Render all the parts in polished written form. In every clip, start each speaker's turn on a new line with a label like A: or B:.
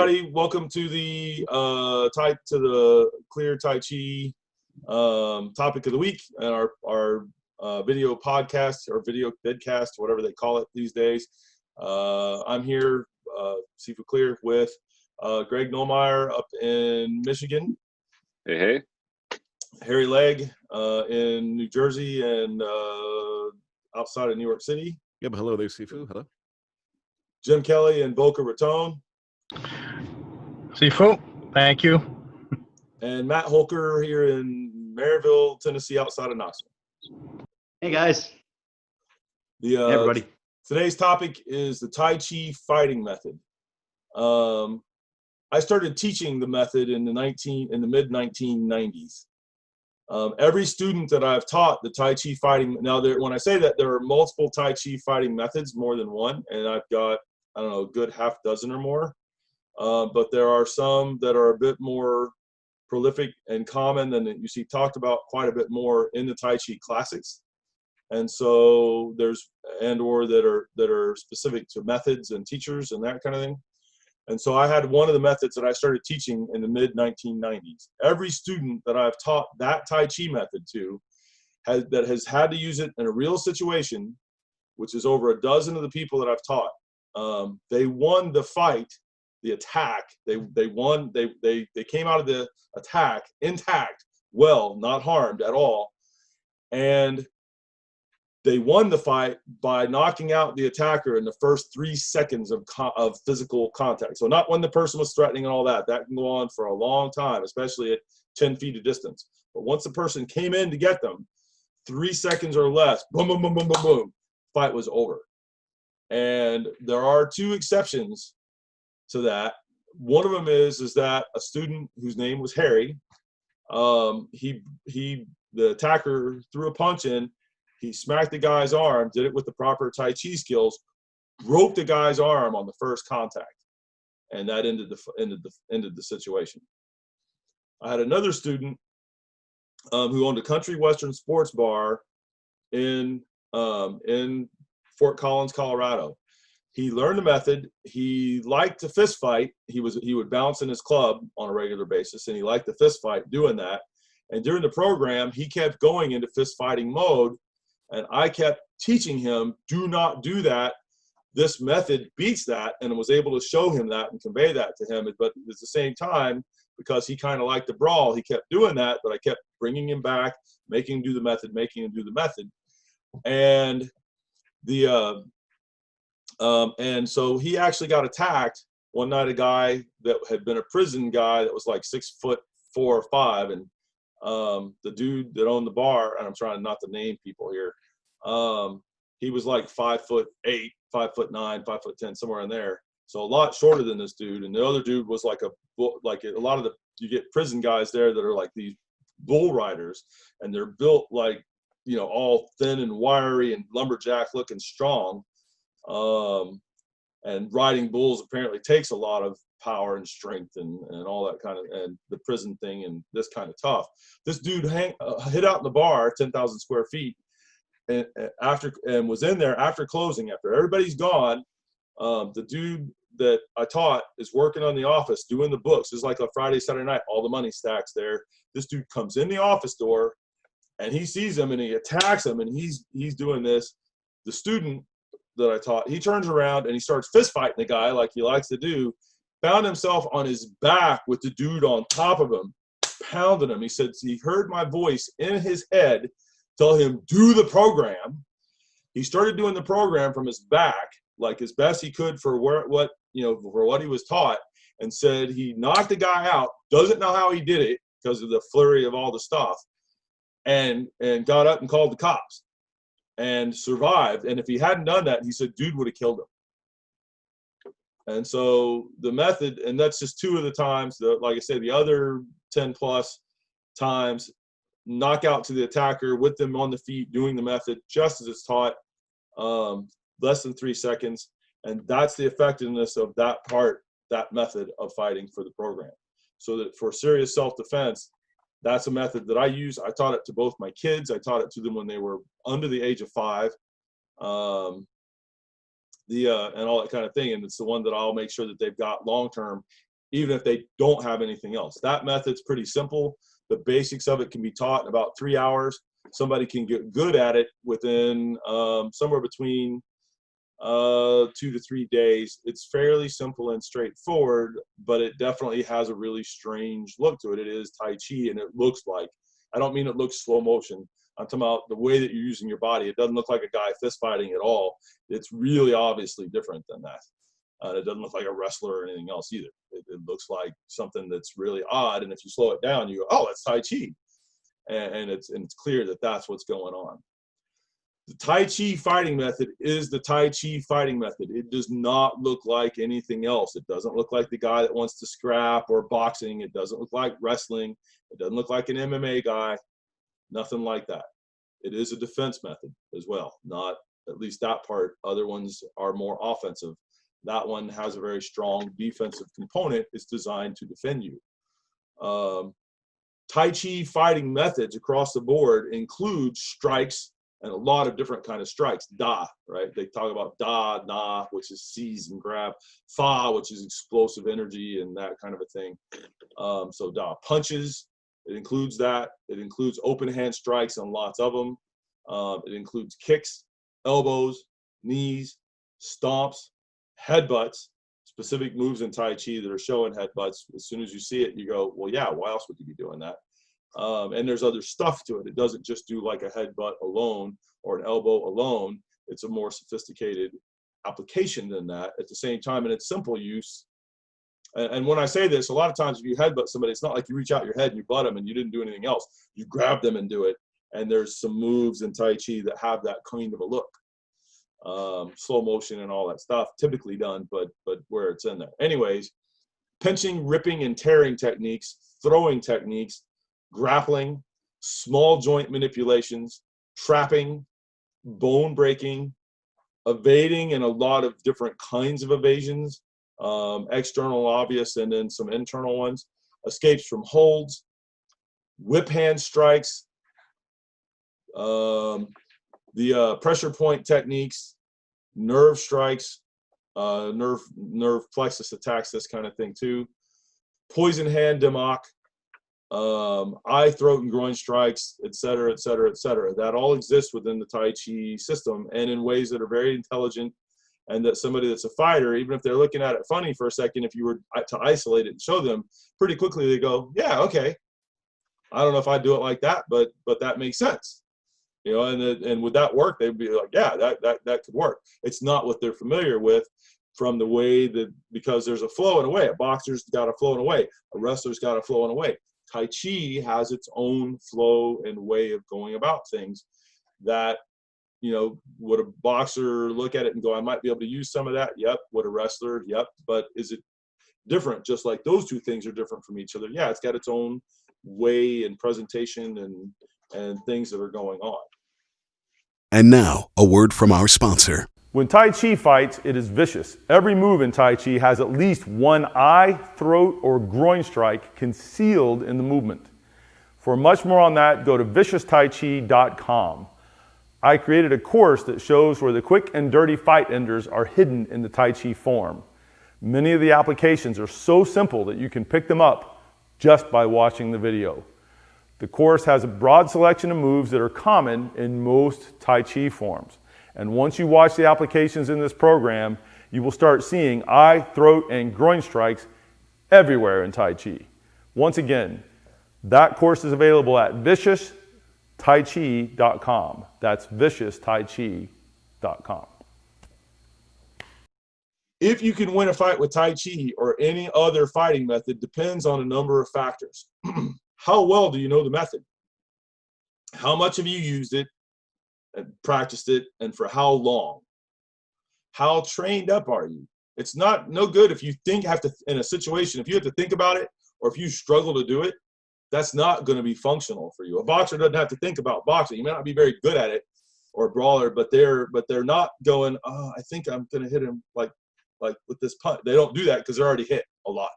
A: everybody. Welcome to the Clear Tai Chi topic of the week and our video podcast or video vidcast, whatever they call it these days. I'm here, Sifu Clear, with Greg Nollmeyer up in Michigan.
B: Hey, hey.
A: Harry Legg in New Jersey and outside of New York City.
C: Yep, hello there, Sifu. Hello.
A: Jim Kelly in Boca Raton.
D: Sifu, thank you.
A: And Matt Holker here in Maryville, Tennessee, outside of Knoxville.
E: Hey, guys. Hey, everybody.
A: Today's topic is the Tai Chi Fighting Method. I started teaching the method in the mid-1990s. Every student that I've taught the Tai Chi Fighting, now when I say that, there are multiple Tai Chi Fighting methods, more than one, and I've got, I don't know, a good half dozen or more. But there are some that are a bit more prolific and common and that you see talked about quite a bit more in the Tai Chi classics. And so there's that are specific to methods and teachers and that kind of thing. And so I had one of the methods that I started teaching in the mid-1990s. Every student that I've taught that Tai Chi method to that has had to use it in a real situation, which is over a dozen of the people that I've taught, they won the fight, the attack. They came out of the attack intact, well, not harmed at all. And they won the fight by knocking out the attacker in the first 3 seconds of physical contact. So not when the person was threatening and all that. That can go on for a long time, especially at 10 feet of distance. But once the person came in to get them, 3 seconds or less, boom, boom, boom, boom, boom, boom, fight was over. And there are two exceptions to that. One of them is that a student whose name was Harry, the attacker threw a punch in. He smacked the guy's arm, did it with the proper Tai Chi skills, broke the guy's arm on the first contact, and that ended the situation. I had another student who owned a country western sports bar in Fort Collins, Colorado. He learned the method. He liked to fist fight. He would bounce in his club on a regular basis, and he liked the fist fight doing that. And during the program, he kept going into fist fighting mode. And I kept teaching him, do not do that. This method beats that, and I was able to show him that and convey that to him. But at the same time, because he kind of liked the brawl, he kept doing that, but I kept bringing him back, making him do the method. And and so he actually got attacked one night. A guy that had been a prison guy that was like 6'4" or 5", and the dude that owned the bar, and I'm trying not to name people here, he was like 5'8", 5'9", 5'10", somewhere in there. So a lot shorter than this dude. And the other dude was like a lot of you get prison guys there that are like these bull riders, and they're built like, you know, all thin and wiry and lumberjack looking strong. And riding bulls apparently takes a lot of power and strength and all that kind of, and the prison thing and this kind of tough. This dude hid out in the bar, 10,000 square feet, and was in there after closing. After everybody's gone, the dude that I taught is working on the office doing the books. It's like a Friday, Saturday night, all the money stacks there. This dude comes in the office door, and he sees him and he attacks him, and he's doing this. The student that I taught, he turns around and he starts fist fighting the guy like he likes to do. Found himself on his back with the dude on top of him, pounding him. He said he heard my voice in his head tell him, do the program. He started doing the program from his back, like as best he could for what he was taught, and said he knocked the guy out, doesn't know how he did it because of the flurry of all the stuff, and got up and called the cops and survived. And if he hadn't done that, he said, dude would have killed him. And so the method, and that's just two of the times, like I said, the other 10 plus times, knockout to the attacker with them on the feet, doing the method just as it's taught, less than 3 seconds. And that's the effectiveness of that method of fighting for the program. So that for serious self-defense, that's a method that I use. I taught it to both my kids. I taught it to them when they were under the age of 5. And all that kind of thing. And it's the one that I'll make sure that they've got long-term even if they don't have anything else. That method's pretty simple. The basics of it can be taught in about 3 hours. Somebody can get good at it within somewhere between 2 to 3 days. It's fairly simple and straightforward, but it definitely has a really strange look to it. It is Tai Chi, and it looks like, I don't mean it looks slow motion. I'm talking about the way that you're using your body. It doesn't look like a guy fist fighting at all. It's really obviously different than that. It doesn't look like a wrestler or anything else either. It looks like something that's really odd. And if you slow it down, you go, oh, that's Tai Chi. And it's clear that that's what's going on. The Tai Chi Fighting Method is the Tai Chi Fighting Method. It does not look like anything else. It doesn't look like the guy that wants to scrap or boxing. It doesn't look like wrestling. It doesn't look like an MMA guy. Nothing like that. It is a defense method as well. Not at least that part. Other ones are more offensive. That one has a very strong defensive component. It's designed to defend you. Tai Chi Fighting Methods across the board include strikes and a lot of different kind of strikes. Da, right? They talk about da, na, which is seize and grab. Fa, which is explosive energy and that kind of a thing. So da. Punches, it includes that. It includes open hand strikes and lots of them. It includes kicks, elbows, knees, stomps, headbutts, specific moves in Tai Chi that are showing headbutts. As soon as you see it, you go, well, yeah, why else would you be doing that? And there's other stuff to it. It doesn't just do like a headbutt alone or an elbow alone. It's a more sophisticated application than that at the same time, and it's simple use. And when I say this, a lot of times if you headbutt somebody, it's not like you reach out your head and you butt them and you didn't do anything else. You grab them and do it. And there's some moves in Tai Chi that have that kind of a look. Slow motion and all that stuff typically done, but where it's in there. Anyways, pinching, ripping, and tearing techniques, throwing techniques, grappling, small joint manipulations, trapping, bone breaking, evading, and a lot of different kinds of evasions, external obvious and then some internal ones, escapes from holds, whip hand strikes, the pressure point techniques, nerve strikes, nerve plexus attacks, this kind of thing too, poison hand demok, eye, throat, and groin strikes, etc., etc., etc. That all exists within the Tai Chi system, and in ways that are very intelligent, and that somebody that's a fighter, even if they're looking at it funny for a second, if you were to isolate it and show them, pretty quickly they go, yeah, okay. I don't know if I'd do it like that, but that makes sense. You know, and would that work? They'd be like, yeah, that could work. It's not what they're familiar with from the way that, because there's a flow and a way. A boxer's got a flow and a way. A wrestler's got a flow and a way. Tai Chi has its own flow and way of going about things that, you know, would a boxer look at it and go, I might be able to use some of that? Yep. Would a wrestler? Yep. But is it different? Just like those two things are different from each other. Yeah, it's got its own way and presentation and things that are going on.
B: And now, a word from our sponsor.
C: When Tai Chi fights, it is vicious. Every move in Tai Chi has at least one eye, throat, or groin strike concealed in the movement. For much more on that, go to ViciousTaiChi.com. I created a course that shows where the quick and dirty fight enders are hidden in the Tai Chi form. Many of the applications are so simple that you can pick them up just by watching the video. The course has a broad selection of moves that are common in most Tai Chi forms. And once you watch the applications in this program, you will start seeing eye, throat, and groin strikes everywhere in Tai Chi. Once again, that course is available at ViciousTaiChi.com. That's ViciousTaiChi.com.
A: If you can win a fight with Tai Chi or any other fighting method depends on a number of factors. How well do you know the method? How much have you used it and practiced it, and for how long? How trained up are you? It's no good if you have to, in a situation, if you have to think about it or if you struggle to do it, that's not going to be functional for you. A boxer doesn't have to think about boxing. You may not be very good at it, or a brawler, but they're not going, oh, I think I'm going to hit him like with this punch. They don't do that because they're already hit a lot.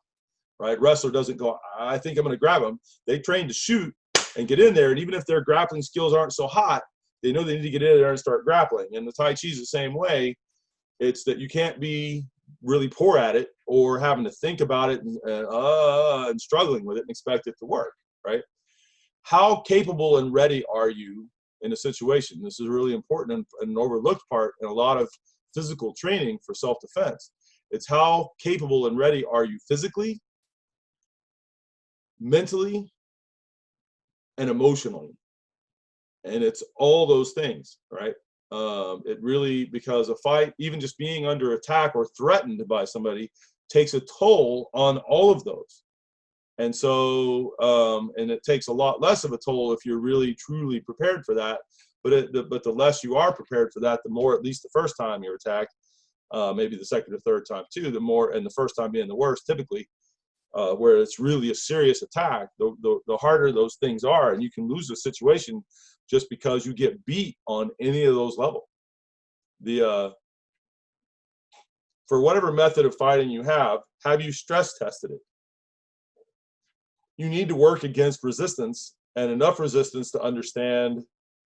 A: Right? Wrestler doesn't go, I think I'm going to grab him. They train to shoot and get in there. And even if their grappling skills aren't so hot, they know they need to get in there and start grappling. And the Tai Chi is the same way. It's that you can't be really poor at it, or having to think about it and struggling with it and expect it to work, right? How capable and ready are you in a situation? This is really important and an overlooked part in a lot of physical training for self-defense. It's how capable and ready are you physically, mentally, and emotionally. And it's all those things, right? It really, because a fight, even just being under attack or threatened by somebody, takes a toll on all of those. And so, and it takes a lot less of a toll if you're really truly prepared for that. But the less you are prepared for that, the more, at least the first time you're attacked, maybe the second or third time too, the more, and the first time being the worst typically, where it's really a serious attack, the harder those things are, and you can lose a situation just because you get beat on any of those levels. For whatever method of fighting you have you stress tested it? You need to work against resistance, and enough resistance to understand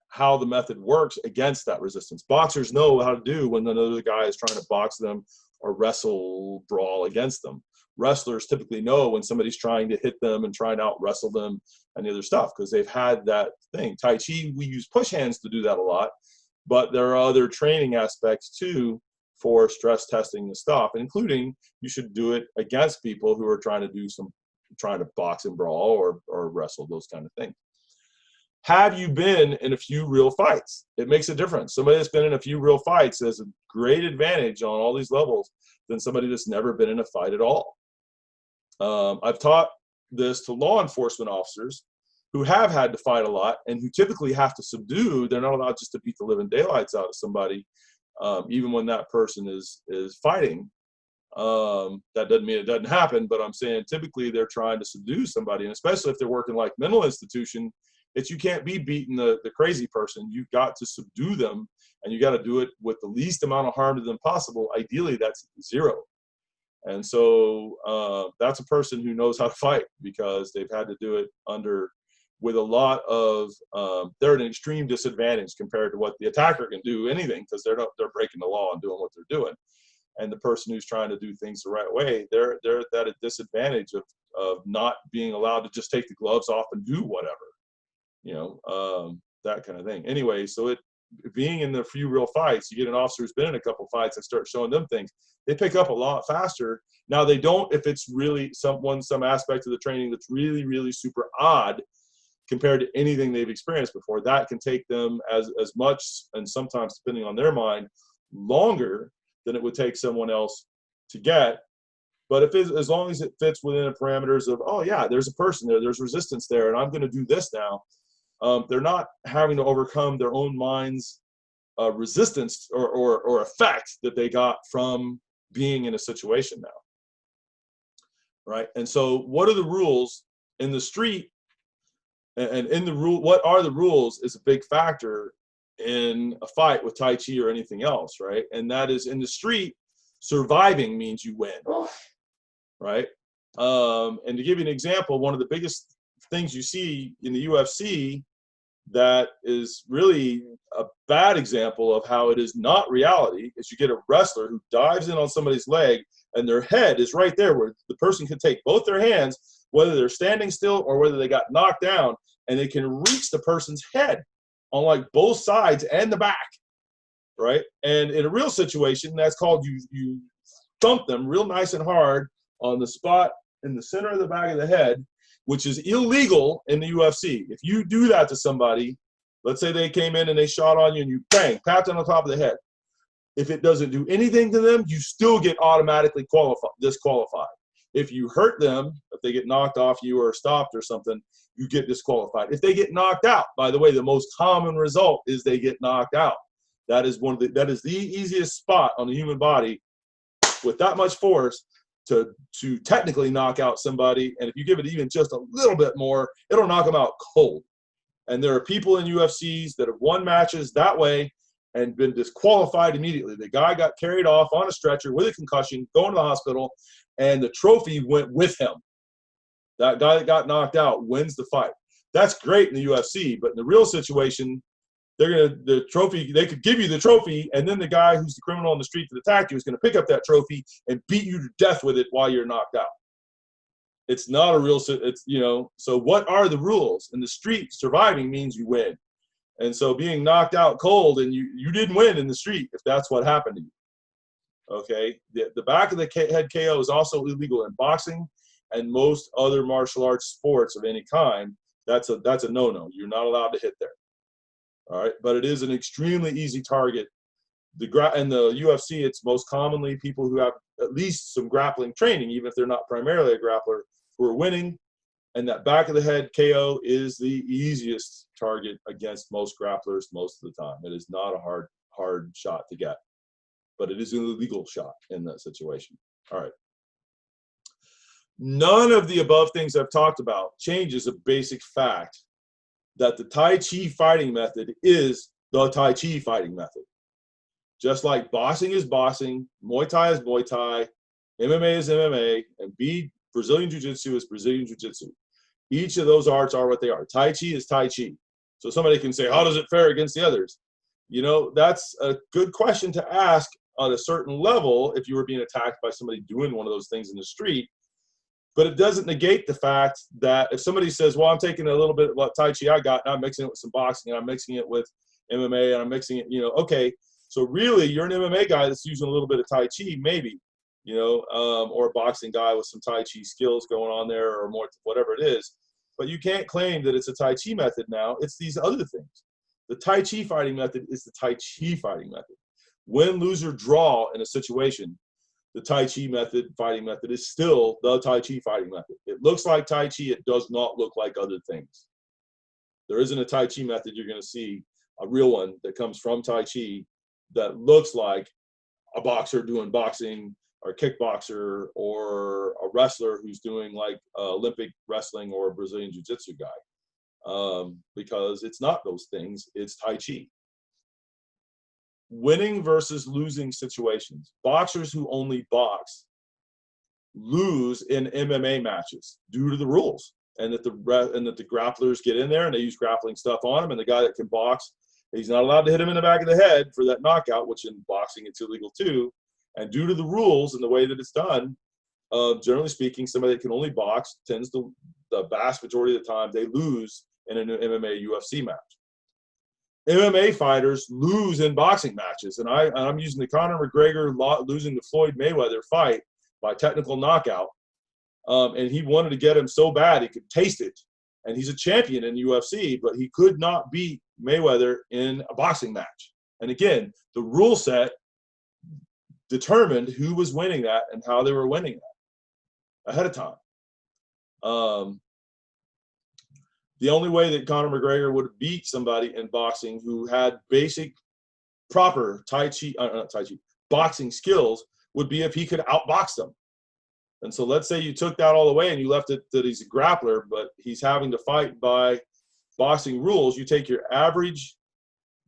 A: how the method works against that resistance. Boxers know how to do when another guy is trying to box them or wrestle, brawl against them. Wrestlers typically know when somebody's trying to hit them and trying to out wrestle them and the other stuff, because they've had that thing. Tai Chi, we use push hands to do that a lot, but there are other training aspects too for stress testing the stuff, including you should do it against people who are trying to box and brawl or wrestle, those kind of things. Have you been in a few real fights? It makes a difference. Somebody that's been in a few real fights has a great advantage on all these levels than somebody that's never been in a fight at all. I've taught this to law enforcement officers who have had to fight a lot and who typically have to subdue. They're not allowed just to beat the living daylights out of somebody, even when that person is fighting. That doesn't mean it doesn't happen, but I'm saying typically they're trying to subdue somebody, and especially if they're working like mental institution, you can't be beating the crazy person. You've got to subdue them, and you got to do it with the least amount of harm to them possible. Ideally, that's 0. And so that's a person who knows how to fight, because they've had to do it with a lot of, they're at an extreme disadvantage compared to what the attacker can do anything, because they're breaking the law and doing what they're doing. And the person who's trying to do things the right way, they're at a disadvantage of not being allowed to just take the gloves off and do whatever, that kind of thing. Anyway, so being in the few real fights, you get an officer who's been in a couple fights and start showing them things, they pick up a lot faster. Now they don't, if it's really some aspect of the training that's really, really super odd compared to anything they've experienced before, that can take them as much, and sometimes depending on their mind, longer than it would take someone else to get. But as long as it fits within the parameters of, oh yeah, there's a person there, there's resistance there, and I'm going to do this now. They're not having to overcome their own mind's resistance or effect that they got from being in a situation now, right? And so what are the rules in the street? And in the rule, what are the rules is a big factor in a fight with Tai Chi or anything else, right? And that is, in the street, surviving means you win, right? And to give you an example, one of the biggest things you see in the UFC that is really a bad example of how it is not reality is you get a wrestler who dives in on somebody's leg and their head is right there where the person can take both their hands, whether they're standing still or whether they got knocked down, and they can reach the person's head on like both sides and the back, right? And in a real situation, that's called you thump them real nice and hard on the spot in the center of the back of the head, which is illegal in the UFC. If you do that to somebody, let's say they came in and they shot on you and you bang, pat them on the top of the head. If it doesn't do anything to them, you still get automatically disqualified. If you hurt them, if they get knocked off you or stopped or something, you get disqualified. If they get knocked out, by the way, the most common result is they get knocked out. That is the easiest spot on the human body with that much force to technically knock out somebody. And if you give it even just a little bit more, it'll knock them out cold. And there are people in UFCs that have won matches that way and been disqualified immediately. The guy got carried off on a stretcher with a concussion, going to the hospital, and the trophy went with him. That guy that got knocked out wins the fight. That's great in the UFC, but in the real situation, the trophy, they could give you the trophy, and then the guy who's the criminal on the street that attacked you is going to pick up that trophy and beat you to death with it while you're knocked out. It's not a real, it's, you know, so what are the rules? In the street, surviving means you win. And so being knocked out cold, and you didn't win in the street if that's what happened to you. Okay, the back of the head KO is also illegal in boxing and most other martial arts sports of any kind. That's a no-no. You're not allowed to hit there. All right, but it is an extremely easy target. In the UFC, it's most commonly people who have at least some grappling training, even if they're not primarily a grappler, who are winning. And that back of the head KO is the easiest target against most grapplers most of the time. It is not a hard shot to get, but it is an illegal shot in that situation. All right. None of the above things I've talked about changes a basic fact that the Tai Chi fighting method is the Tai Chi fighting method. Just like boxing is boxing, Muay Thai is Muay Thai, MMA is MMA, and Brazilian Jiu-Jitsu is Brazilian Jiu-Jitsu. Each of those arts are what they are. Tai Chi is Tai Chi. So somebody can say, how does it fare against the others? You know, that's a good question to ask on a certain level if you were being attacked by somebody doing one of those things in the street. But it doesn't negate the fact that if somebody says, well, I'm taking a little bit of what Tai Chi I got, and I'm mixing it with some boxing, and I'm mixing it with MMA, and I'm mixing it, you know, okay, so really you're an MMA guy that's using a little bit of Tai Chi, maybe, you know, or a boxing guy with some Tai Chi skills going on there, or more, whatever it is. But you can't claim that it's a Tai Chi method now. It's these other things. The Tai Chi fighting method is the Tai Chi fighting method. Win, lose, or draw in a situation, the Tai Chi fighting method is still the Tai Chi fighting method. It looks like Tai Chi. It does not look like other things. There isn't a Tai Chi method you're going to see, a real one that comes from Tai Chi that looks like a boxer doing boxing, or a kickboxer, or a wrestler who's doing like Olympic wrestling or a Brazilian Jiu-Jitsu guy. Because it's not those things. It's Tai Chi. Winning versus losing situations. Boxers who only box lose in MMA matches due to the rules, and that the grapplers get in there and they use grappling stuff on him, and the guy that can box, he's not allowed to hit him in the back of the head for that knockout, which in boxing it's illegal too. And due to the rules and the way that it's done, generally speaking, somebody that can only box tends to, the vast majority of the time, they lose in an MMA UFC match. MMA fighters lose in boxing matches, and I'm using the Conor McGregor losing the Floyd Mayweather fight by technical knockout, and he wanted to get him so bad he could taste it, and he's a champion in UFC, but he could not beat Mayweather in a boxing match. And again, the rule set determined who was winning that and how they were winning that ahead of time. The only way that Conor McGregor would beat somebody in boxing who had basic, proper boxing skills would be if he could outbox them. And so let's say you took that all away and you left it that he's a grappler, but he's having to fight by boxing rules. You take your average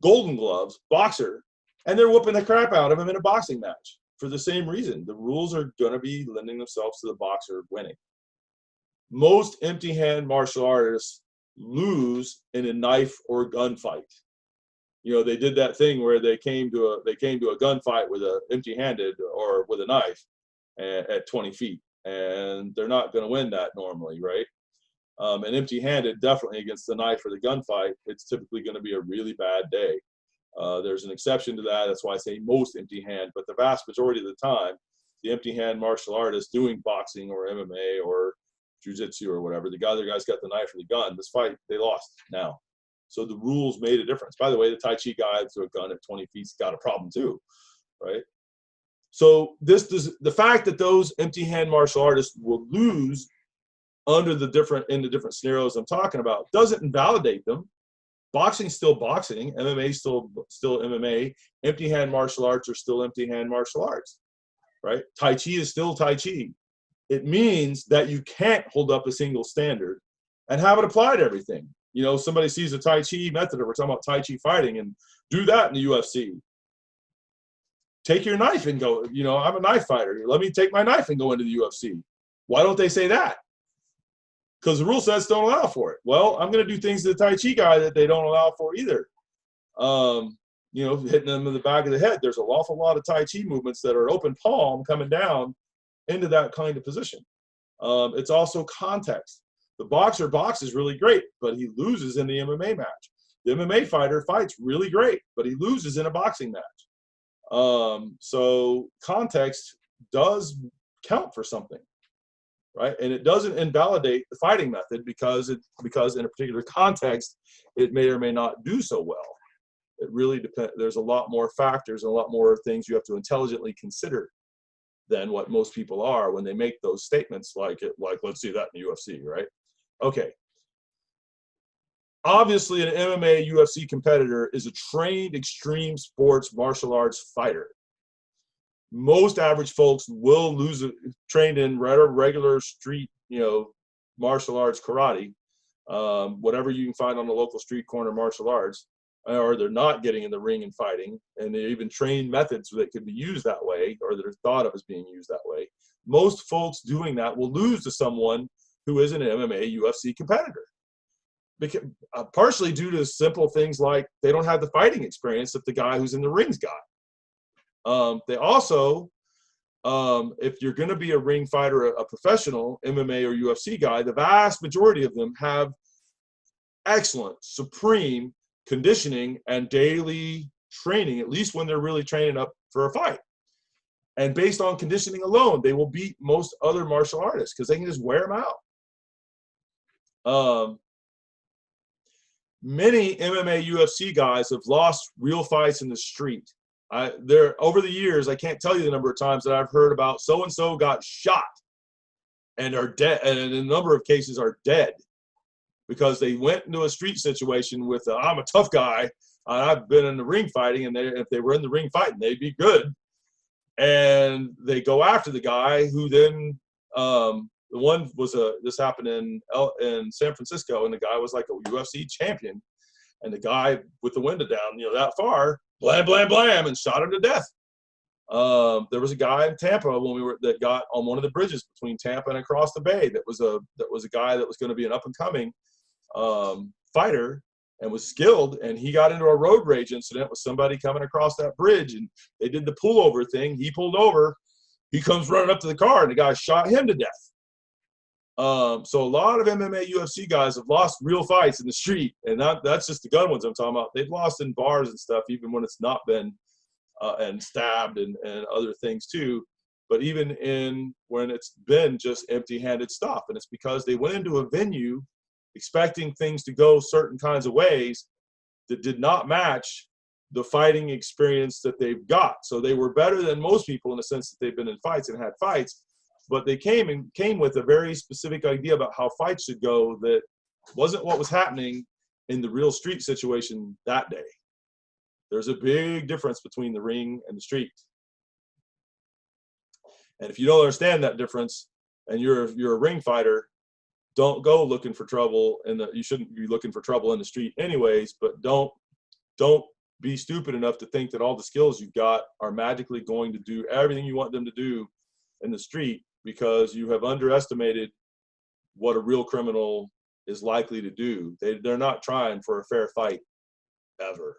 A: Golden Gloves boxer, and they're whooping the crap out of him in a boxing match for the same reason. The rules are going to be lending themselves to the boxer winning. Most empty hand martial artists lose in a knife or gunfight. You know, they did that thing where they came to a gunfight with a empty-handed or with a knife at 20 feet, and they're not going to win that normally, right? And empty-handed, definitely against the knife or the gunfight, it's typically going to be a really bad day. There's an exception to that. That's why I say most empty-hand, but the vast majority of the time, the empty-hand martial artist doing boxing or MMA or jiu-jitsu or whatever, the other guy's got the knife or the gun. This fight, they lost now. So the rules made a difference. By the way, the Tai Chi guy with a gun at 20 feet's got a problem too, right? So the fact that those empty hand martial artists will lose in the different scenarios I'm talking about doesn't invalidate them. Boxing's still boxing, MMA is still MMA. Empty hand martial arts are still empty hand martial arts, right? Tai Chi is still Tai Chi. It means that you can't hold up a single standard and have it apply to everything. You know, somebody sees a Tai Chi method, or we're talking about Tai Chi fighting, and do that in the UFC. Take your knife and go, you know, I'm a knife fighter. Let me take my knife and go into the UFC. Why don't they say that? Because the rule sets don't allow for it. Well, I'm going to do things to the Tai Chi guy that they don't allow for either. You know, hitting them in the back of the head. There's an awful lot of Tai Chi movements that are open palm coming down into that kind of position. It's also context. The boxer boxes really great, but he loses in the MMA match. The MMA fighter fights really great, but he loses in a boxing match. So context does count for something, right? And it doesn't invalidate the fighting method because in a particular context, it may or may not do so well. It really depends. There's a lot more factors and a lot more things you have to intelligently consider than what most people are when they make those statements like let's see that in the UFC, right? Okay. Obviously, an MMA UFC competitor is a trained extreme sports martial arts fighter. Most average folks will lose trained in regular street, martial arts karate, whatever you can find on the local street corner martial arts, or they're not getting in the ring and fighting, and they even train methods that could be used that way, or that are thought of as being used that way. Most folks doing that will lose to someone who is an MMA UFC competitor. Because, partially due to simple things like they don't have the fighting experience that the guy who's in the ring's got. They also, if you're going to be a ring fighter, a professional MMA or UFC guy, the vast majority of them have excellent, supreme conditioning and daily training, at least when they're really training up for a fight. And based on conditioning alone, they will beat most other martial artists because they can just wear them out. Many MMA UFC guys have lost real fights in the street. Over the years, I can't tell you the number of times that I've heard about so-and-so got shot and are dead, and in a number of cases are dead because they went into a street situation with, I'm a tough guy, I've been in the ring fighting, and if they were in the ring fighting, they'd be good. And they go after the guy who then, the one was this happened in San Francisco, and the guy was like a UFC champion, and the guy with the window down, that far, blam, blam, blam, and shot him to death. There was a guy in Tampa that got on one of the bridges between Tampa and across the bay. That was a guy that was going to be an up and coming fighter and was skilled, and he got into a road rage incident with somebody coming across that bridge, and they did the pullover thing. He pulled over, he comes running up to the car, and the guy shot him to death. So a lot of MMA UFC guys have lost real fights in the street, and that's just the gun ones I'm talking about. They've lost in bars and stuff, even when it's not been, and stabbed and other things too. But even when it's been just empty-handed stuff, and it's because they went into a venue expecting things to go certain kinds of ways that did not match the fighting experience that they've got. So they were better than most people in the sense that they've been in fights and had fights, but they came with a very specific idea about how fights should go that wasn't what was happening in the real street situation that day. There's a big difference between the ring and the street. And if you don't understand that difference and you're a ring fighter, don't go looking for trouble you shouldn't be looking for trouble in the street anyways, but don't be stupid enough to think that all the skills you've got are magically going to do everything you want them to do in the street, because you have underestimated what a real criminal is likely to do. They're not trying for a fair fight ever.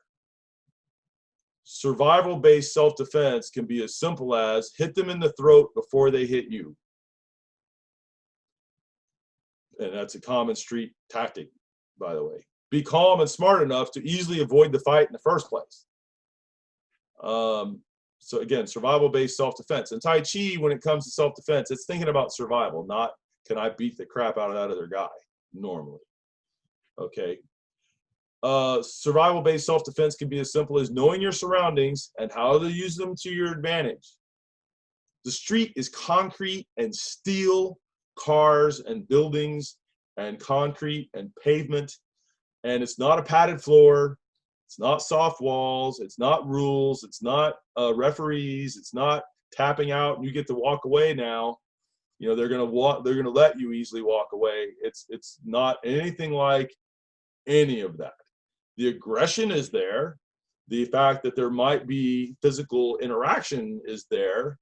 A: Survival-based self-defense can be as simple as hit them in the throat before they hit you. And that's a common street tactic, by the way. Be calm and smart enough to easily avoid the fight in the first place. So again, survival-based self-defense. And Tai Chi, when it comes to self-defense, it's thinking about survival, not can I beat the crap out of that other guy, normally. Okay. Survival-based self-defense can be as simple as knowing your surroundings and how to use them to your advantage. The street is concrete and steel, cars and buildings and concrete and pavement, and it's not a padded floor, it's not soft walls, it's not rules, it's not referees, it's not tapping out and you get to walk away now. They're gonna let you easily walk away. It's not anything like any of that. The aggression is there, the fact that there might be physical interaction is there,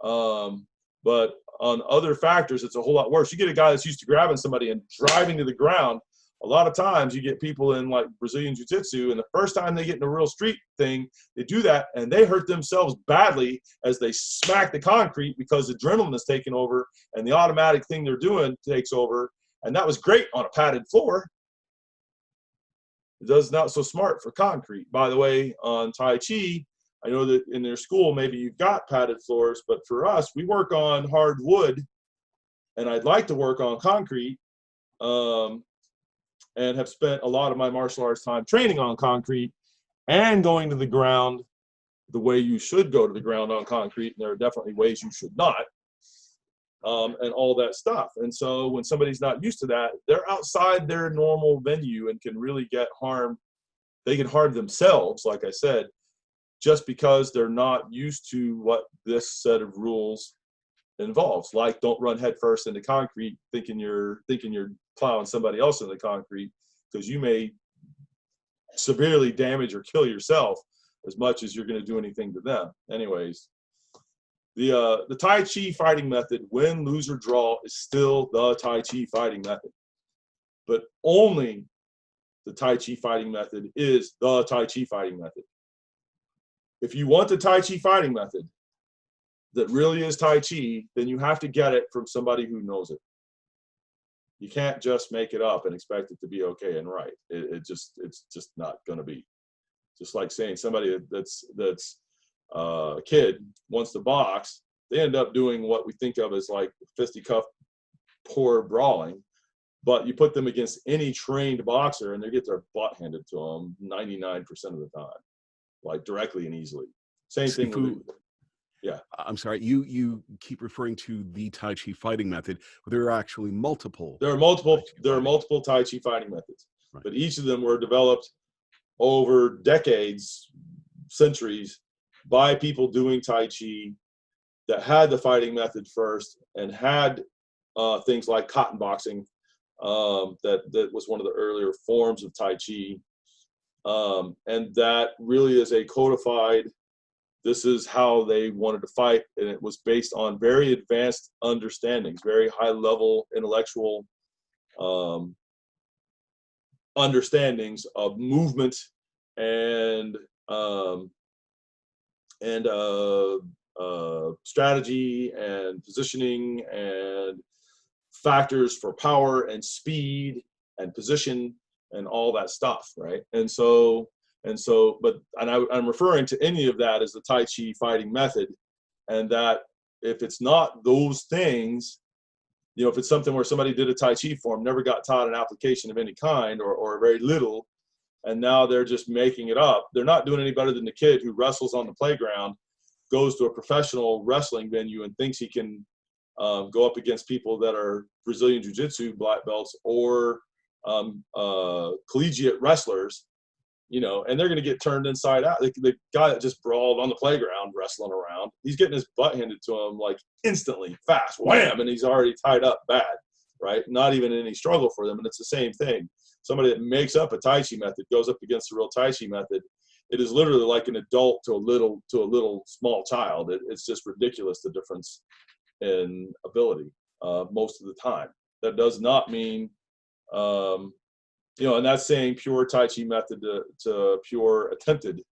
A: but on other factors, it's a whole lot worse. You get a guy that's used to grabbing somebody and driving to the ground. a lot of times you get people in like Brazilian Jiu-Jitsu, and the first time they get in a real street thing, they do that and they hurt themselves badly as they smack the concrete because adrenaline is taking over and the automatic thing they're doing takes over. And that was great on a padded floor. It does not so smart for concrete. By the way, on Tai Chi, I know that in their school, maybe you've got padded floors, but for us, we work on hard wood, and I'd like to work on concrete. And have spent a lot of my martial arts time training on concrete and going to the ground the way you should go to the ground on concrete. And there are definitely ways you should not, and all that stuff. And so when somebody's not used to that, they're outside their normal venue and can really get harmed. They can harm themselves, like I said, just because they're not used to what this set of rules involves. Like, don't run headfirst into concrete thinking you're plowing somebody else in the concrete, because you may severely damage or kill yourself as much as you're going to do anything to them. Anyways, the Tai Chi fighting method, win, lose, or draw, is still the Tai Chi fighting method. But only the Tai Chi fighting method is the Tai Chi fighting method. If you want the Tai Chi fighting method that really is Tai Chi, then you have to get it from somebody who knows it. You can't just make it up and expect it to be okay and right. It's just not going to be. Just like saying somebody that's a kid wants to box, they end up doing what we think of as like fisticuff, poor brawling. But you put them against any trained boxer and they get their butt handed to them 99% of the time, like directly and easily. Same thing with yeah.
B: I'm sorry, you keep referring to the Tai Chi fighting method, but there are actually multiple.
A: There are multiple Tai Chi fighting methods, right. But each of them were developed over decades, centuries, by people doing Tai Chi that had the fighting method first and had things like cotton boxing. That was one of the earlier forms of Tai Chi, and that really is a codified. This is how they wanted to fight, and it was based on very advanced understandings, very high-level intellectual understandings of movement and strategy and positioning and factors for power and speed and position and all that stuff, right? I'm referring to any of that as the Tai Chi fighting method, and that if it's not those things, if it's something where somebody did a Tai Chi form, never got taught an application of any kind or very little, and now they're just making it up, they're not doing any better than the kid who wrestles on the playground, goes to a professional wrestling venue and thinks he can go up against people that are Brazilian Jiu-Jitsu black belts or collegiate wrestlers, and they're going to get turned inside out. The guy that just brawled on the playground wrestling around, he's getting his butt handed to him like instantly, fast, wham, and he's already tied up bad, right? Not even any struggle for them, and it's the same thing. Somebody that makes up a Tai Chi method goes up against a real Tai Chi method. It is literally like an adult to a little small child. It's just ridiculous, the difference in ability most of the time. That does not mean and that's saying pure Tai Chi method to pure attempted,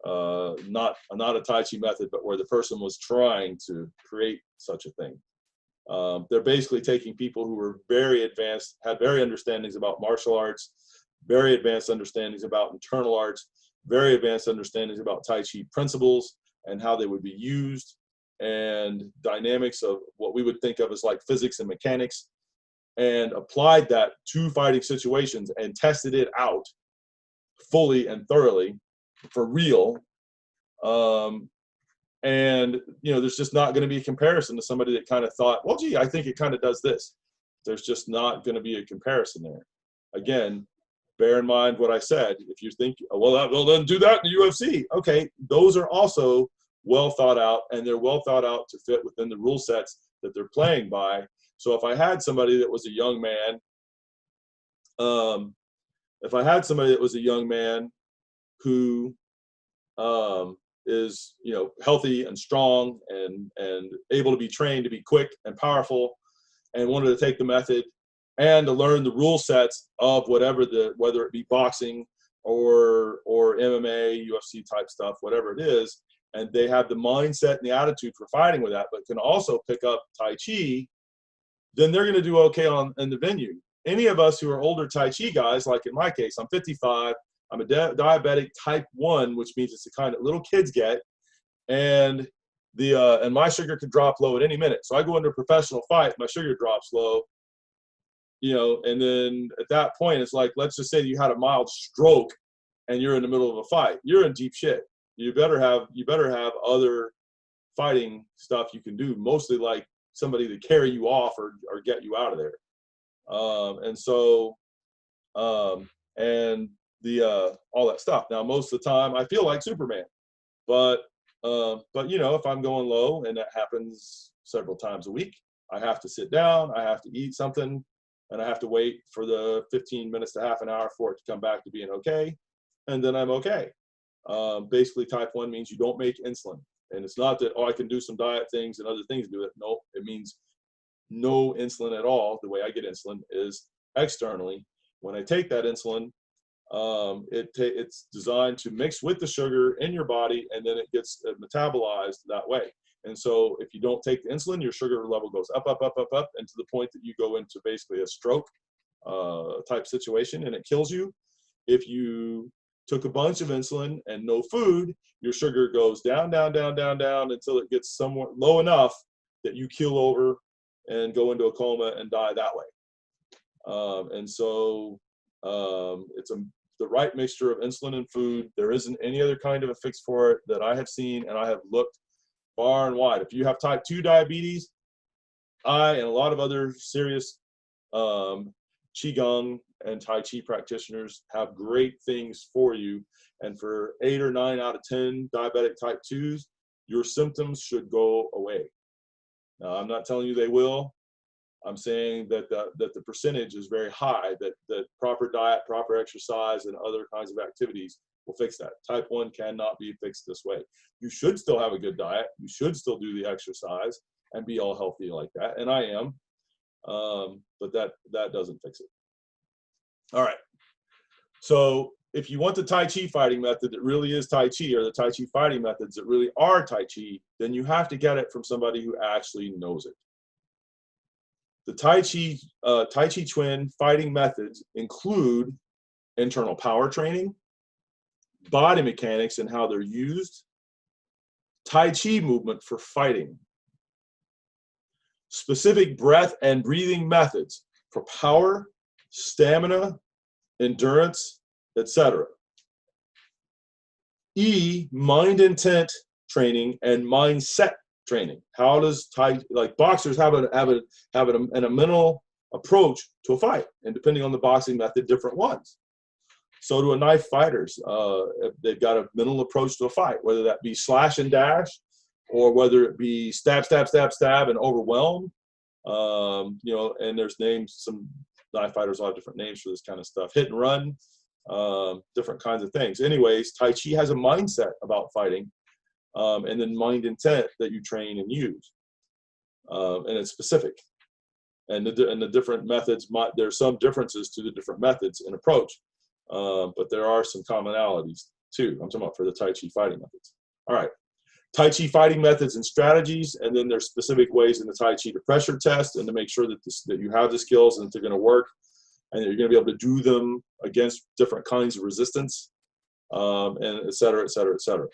A: not a Tai Chi method, but where the person was trying to create such a thing. They're basically taking people who were very advanced, had very understandings about martial arts, very advanced understandings about internal arts, very advanced understandings about Tai Chi principles and how they would be used, and dynamics of what we would think of as like physics and mechanics, and applied that to fighting situations and tested it out fully and thoroughly for real. And there's just not going to be a comparison to somebody that kind of thought, well, gee, I think it kind of does this. There's just not going to be a comparison there. Again, bear in mind what I said. If you think, well, then do that in the UFC. Okay, those are also well thought out, and they're well thought out to fit within the rule sets that they're playing by. So if I had somebody that was a young man, who is healthy and strong and able to be trained to be quick and powerful, and wanted to take the method and to learn the rule sets of whether it be boxing or MMA, UFC type stuff, whatever it is. And they have the mindset and the attitude for fighting with that, but can also pick up Tai Chi, then they're going to do okay in the venue. Any of us who are older Tai Chi guys, like in my case, I'm 55, I'm a diabetic type 1, which means it's the kind that little kids get, and my sugar could drop low at any minute. So I go into a professional fight, my sugar drops low, and then at that point, it's like, let's just say you had a mild stroke and you're in the middle of a fight. You're in deep shit. You better have other fighting stuff you can do, mostly like somebody to carry you off or get you out of there. All that stuff. Now, most of the time I feel like Superman, but if I'm going low, and that happens several times a week, I have to sit down, I have to eat something, and I have to wait for the 15 minutes to half an hour for it to come back to being okay. And then I'm okay. Basically, type 1 means you don't make insulin. And it's not that, I can do some diet things and other things to do it. No, it means no insulin at all. The way I get insulin is externally. When I take that insulin, it's designed to mix with the sugar in your body, and then it gets metabolized that way. And so if you don't take the insulin, your sugar level goes up, up, up, up, up, and to the point that you go into basically a stroke type situation, and it kills you. If you took a bunch of insulin and no food, your sugar goes down, down, down, down, down until it gets somewhat low enough that you keel over and go into a coma and die that way. It's the right mixture of insulin and food. There isn't any other kind of a fix for it that I have seen, and I have looked far and wide. If you have type 2 diabetes, I and a lot of other serious Qigong and Tai Chi practitioners have great things for you. And for 8 or 9 out of 10 diabetic type 2s, your symptoms should go away. Now, I'm not telling you they will. I'm saying that the percentage is very high, that proper diet, proper exercise, and other kinds of activities will fix that. Type 1 cannot be fixed this way. You should still have a good diet. You should still do the exercise and be all healthy like that. And I am. But that doesn't fix it. All right. So if you want the Tai Chi fighting method that really is Tai Chi, or the Tai Chi fighting methods that really are Tai Chi, then you have to get it from somebody who actually knows it. The Tai Chi Twin fighting methods include internal power training, body mechanics and how they're used, Tai Chi movement for fighting, specific breath and breathing methods for power, stamina, endurance, etc. Mind intent training and mindset training. How does boxers have a mental approach to a fight, and depending on the boxing method, different ones. So do a knife fighters. They've got a mental approach to a fight, whether that be slash and dash, or whether it be stab, stab, stab, stab, and overwhelm. And there's names. Some knife fighters all have different names for this kind of stuff. Hit and run, different kinds of things. Anyways, Tai Chi has a mindset about fighting, and then mind intent that you train and use, and it's specific. And the different methods, there's some differences to the different methods and approach, but there are some commonalities too. I'm talking about for the Tai Chi fighting methods. All right. Tai Chi fighting methods and strategies, and then there's specific ways in the Tai Chi to pressure test and to make sure that you have the skills and that they're going to work, and that you're going to be able to do them against different kinds of resistance, and et cetera, et cetera, et cetera.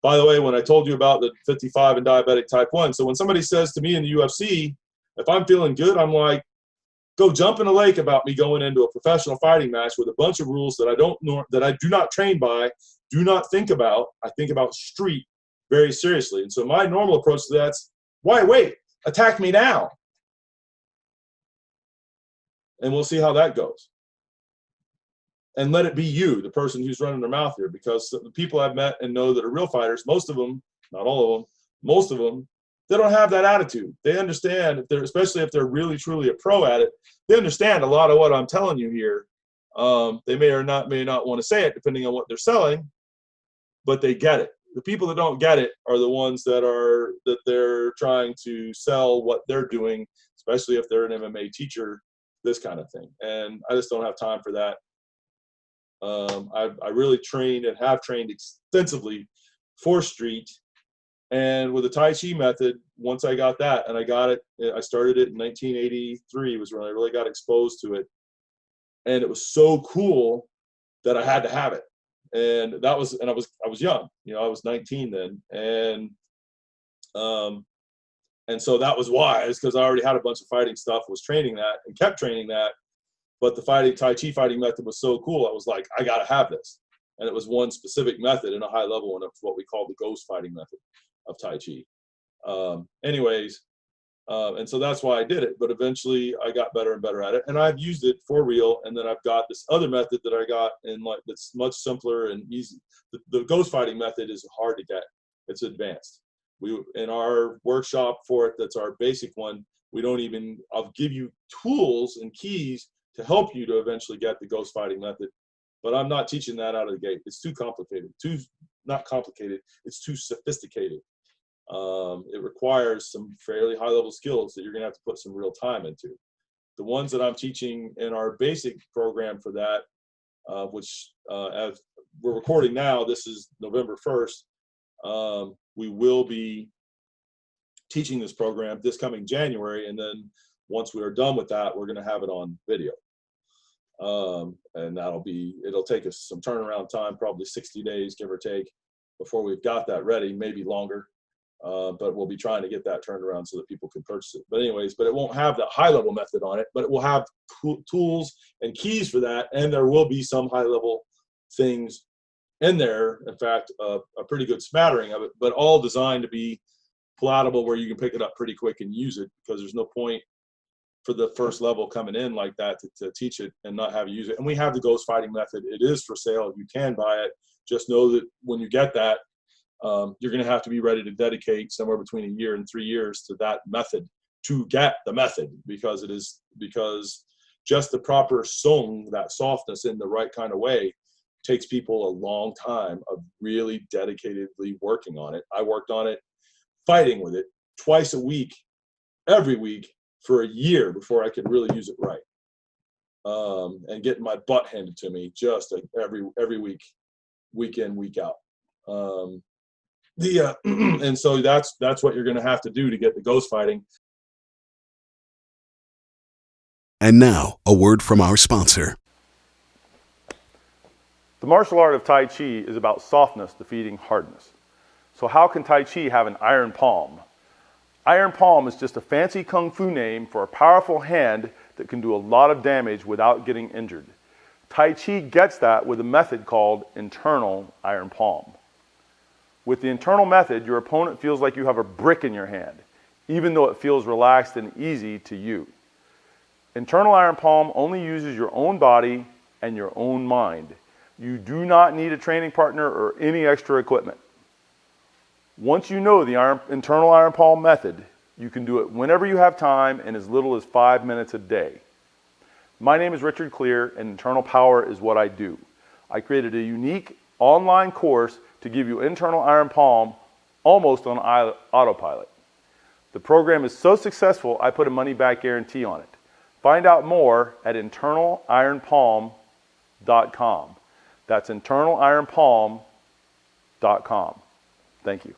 A: By the way, when I told you about the 55 and diabetic type 1, so when somebody says to me in the UFC, if I'm feeling good, I'm like, go jump in a lake about me going into a professional fighting match with a bunch of rules that I do not train by, do not think about. I think about street very seriously. And so my normal approach to that's, why wait? Attack me now. And we'll see how that goes. And let it be you, the person who's running their mouth here, because the people I've met and know that are real fighters, most of them, not all of them, most of them, they don't have that attitude. They understand, especially if they're really, truly a pro at it, they understand a lot of what I'm telling you here. They may not want to say it depending on what they're selling, but they get it. The people that don't get it are the ones that they're trying to sell what they're doing, especially if they're an MMA teacher this kind of thing. And I just don't have time for that. I really trained and have trained extensively for street. And with the Tai Chi method, once I got that, and I started it in 1983 was when I really got exposed to it. And it was so cool that I had to have it. And I was young, I was 19 then. And so that was wise, because I already had a bunch of fighting stuff, was training that and kept training that. But the Tai Chi fighting method was so cool. I was like, I got to have this. And it was one specific method in a high level, and it's what we call the ghost fighting method of Tai Chi. And so that's why I did it. But eventually I got better and better at it. And I've used it for real. And then I've got this other method that I got that's much simpler and easy. The ghost fighting method is hard to get. It's advanced. In our workshop for it, that's our basic one, I'll give you tools and keys to help you to eventually get the ghost fighting method. But I'm not teaching that out of the gate. It's too complicated. Not complicated, it's too sophisticated. It requires some fairly high level skills that you're gonna have to put some real time into. The ones that I'm teaching in our basic program for that, which as we're recording now, this is November 1st, we will be teaching this program this coming January, and then once we are done with that, we're going to have it on video. And it'll take us some turnaround time, probably 60 days, give or take, before we've got that ready, maybe longer. But we'll be trying to get that turned around so that people can purchase it. But it won't have the high level method on it, but it will have tools and keys for that. And there will be some high level things in there. In fact, a pretty good smattering of it, but all designed to be palatable where you can pick it up pretty quick and use it, because there's no point for the first level coming in like that to teach it and not have you use it. And we have the ghost fighting method. It is for sale. You can buy it. Just know that when you get that, you're going to have to be ready to dedicate somewhere between a year and 3 years to that method to get the method, because just the proper song, that softness in the right kind of way, takes people a long time of really dedicatedly working on it. I worked on it, fighting with it twice a week, every week for a year before I could really use it right. And getting my butt handed to me just every week, week in, week out. And so that's what you're going to have to do to get the ghost fighting.
B: And now, a word from our sponsor.
C: The martial art of Tai Chi is about softness defeating hardness. So how can Tai Chi have an iron palm? Iron palm is just a fancy kung fu name for a powerful hand that can do a lot of damage without getting injured. Tai Chi gets that with a method called internal iron palm. With the internal method, your opponent feels like you have a brick in your hand, even though it feels relaxed and easy to you. Internal iron palm only uses your own body and your own mind. You do not need a training partner or any extra equipment. Once you know the internal iron palm method, you can do it whenever you have time and as little as 5 minutes a day. My name is Richard Clear, and internal power is what I do. I created a unique online course to give you internal iron palm almost on autopilot. The program is so successful, I put a money-back guarantee on it. Find out more at internalironpalm.com. That's internalironpalm.com. Thank you.